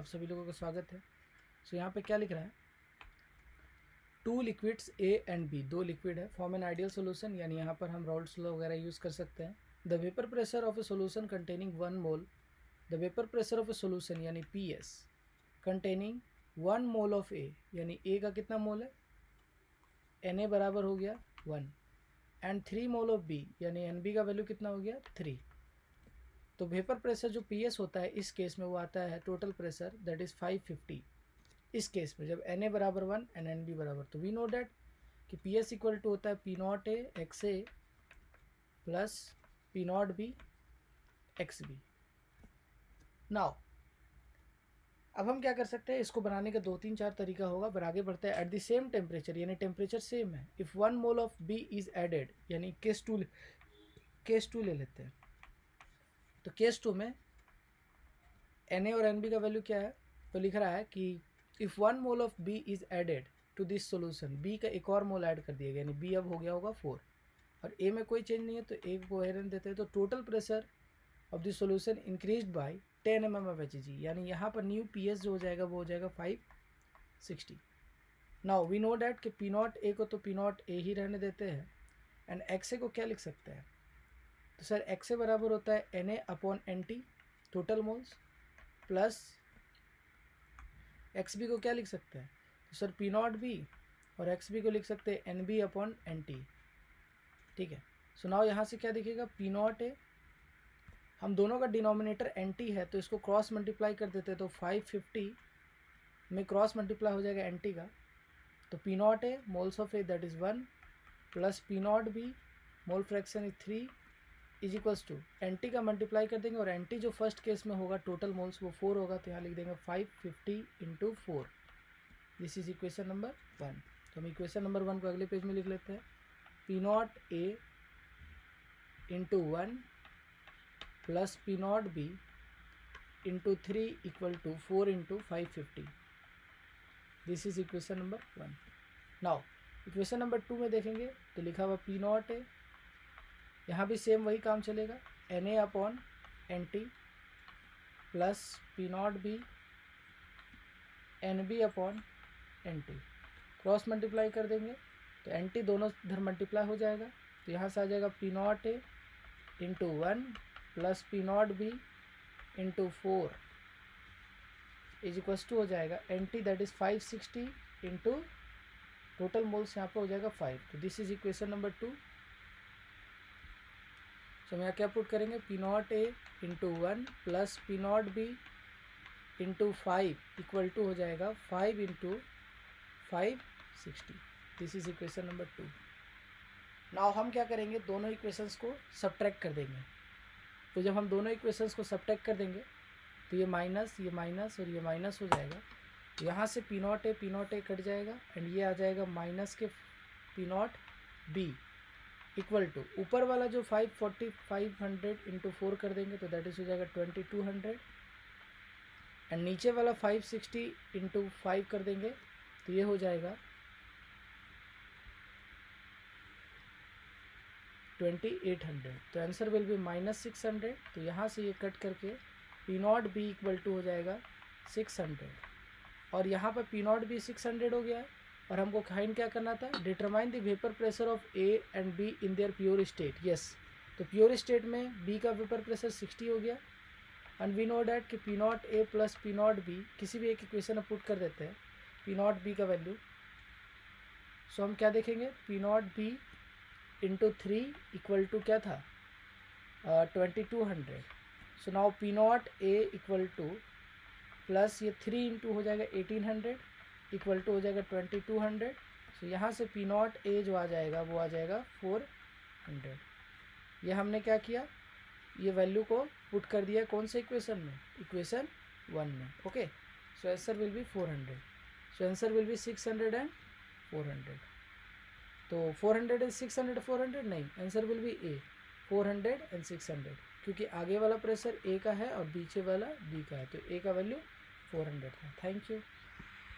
आप सभी लोगों का स्वागत है। सो यहाँ पे क्या लिख रहा है, two liquids A and B, दो लिक्विड है, फॉर्म एन आइडियल सोल्यूशन, यानी यहाँ पर हम राउल्ट्स लॉ वगैरह यूज़ कर सकते हैं। The vapour pressure of a solution containing 1 mole, the vapour pressure of a solution यानी P S containing 1 mole of A, यानी ए का कितना मोल है, एन ए बराबर हो गया 1, एंड 3 मोल ऑफ बी, यानी एन बी का वैल्यू कितना हो गया 3। तो वेपर प्रेशर जो पी एस होता है इस केस में वो आता है टोटल प्रेशर दैट इज़ 550। इस केस में जब एन ए बराबर 1 एंड एन बी बराबर, तो वी नो डैट कि पी एस इक्वल टू होता है P nought A X A plus P nought B X B. Now अब हम क्या कर सकते हैं, इसको बनाने का 2-3-4 तरीका होगा, पर आगे बढ़ते हैं। एट द सेम टेम्परेचर, यानी टेम्परेचर सेम है, if 1 mole of B is added, यानी केस टू ले लेते हैं। तो केस 2 में एन ए और एन बी का वैल्यू क्या है, तो लिख रहा है कि if 1 mole of B is added to this solution, B का एक और मोल ऐड कर दिया गया, यानी बी अब हो गया होगा 4, और ए में कोई चेंज नहीं है तो ए को रहने देते हैं। तो total pressure of this solution increased by 10 mm of Hg, यानी यहाँ पर न्यू पी एस जो हो जाएगा वो हो जाएगा 560। नाउ वी नो डैट कि पी नॉट ए को तो पी नॉट ए ही रहने देते हैं, एंड एक्स ए को क्या लिख सकते हैं, तो सर एक्स ए बराबर होता है N A upon N T total moles, plus X B को क्या लिख सकते हैं, तो सर पी नॉट बी, और एक्स बी को लिख सकते हैं N B upon N T. ठीक है, सो नाउ यहाँ से क्या दिखेगा, पी नॉट ए, हम दोनों का डिनोमिनेटर एन टी है तो इसको क्रॉस मल्टीप्लाई कर देते हैं, तो 550 में क्रॉस मल्टीप्लाई हो जाएगा एन टी का, तो P nought A moles of A that is 1 plus P nought B mole fraction is 3 is equals to N T का मल्टीप्लाई कर देंगे, और एन टी जो फर्स्ट केस में होगा टोटल मोल्स वो 4 होगा, तो यहाँ लिख देंगे 550 into 4। This is equation number 1। तो हम इक्वेशन नंबर 1 को अगले पेज में लिख लेते हैं, P nought A into 1 plus P nought B into 3 equal to 4 into 550। This is equation number 1। Now equation number 2 में देखेंगे तो लिखा हुआ पी नॉट ए, यहाँ भी सेम वही काम चलेगा, N A upon N T plus P nought B N B upon N T, cross multiply कर देंगे तो एन टी दोनों इधर मल्टीप्लाई हो जाएगा, तो यहाँ से आ जाएगा P nought A into 1 plus P nought B into 4 is equals to हो जाएगा N T that is 560 into total moles यहाँ पे हो जाएगा 5। तो दिस इज इक्वेशन नंबर 2। तो हम यहाँ क्या पुट करेंगे, P nought A into 1 plus P nought B into 5 equal to हो जाएगा 5 into 560। This is equation number 2। Now हम क्या करेंगे, दोनों इक्वेशंस को सब्ट्रैक्ट कर देंगे। तो जब हम दोनों इक्वेशंस को सब्ट्रैक्ट कर देंगे तो ये माइनस और ये माइनस हो जाएगा, तो यहाँ से पी नॉट ए कट जाएगा, एंड ये आ जाएगा माइनस के P nought B equal to ऊपर वाला जो 500 इंटू 4 कर देंगे तो दैट इज हो जाएगा 2200, एंड नीचे वाला 560 इंटू 5 कर देंगे तो ये हो जाएगा 2800। तो आंसर विल बी -600। तो यहाँ से ये कट करके P nought B equal to हो जाएगा 600, और यहाँ पर पी नॉट बी 600 हो गया है, और हमको फाइंड क्या करना था, determine the vapour pressure of A and B in their pure state. Yes, तो प्योर स्टेट में बी का वेपर प्रेशर 60 हो गया, एंड वी नो डैट कि P nought A plus P nought B किसी भी एक इक्वेशन में पुट कर देते हैं पी नॉट बी का वैल्यू। सो हम क्या देखेंगे, P nought B into 3 equal to क्या था 2200। सो नाउ पी नॉट ए इक्वल टू प्लस ये 3 इंटू हो जाएगा 1800 इक्वल टू हो जाएगा 2200। सो यहाँ से पी नॉट ए जो आ जाएगा वो आ जाएगा 400। ये हमने क्या किया, ये वैल्यू को पुट कर दिया कौन से इक्वेशन में, इक्वेशन 1 में। Okay, so answer will be 400। So answer will be 600 and 400। तो 400 एंड 600 400 नहीं, answer will be A 400 and 600, क्योंकि आगे वाला प्रेशर ए का है और पीछे वाला बी का है, तो ए का वैल्यू 400 था। Thank you.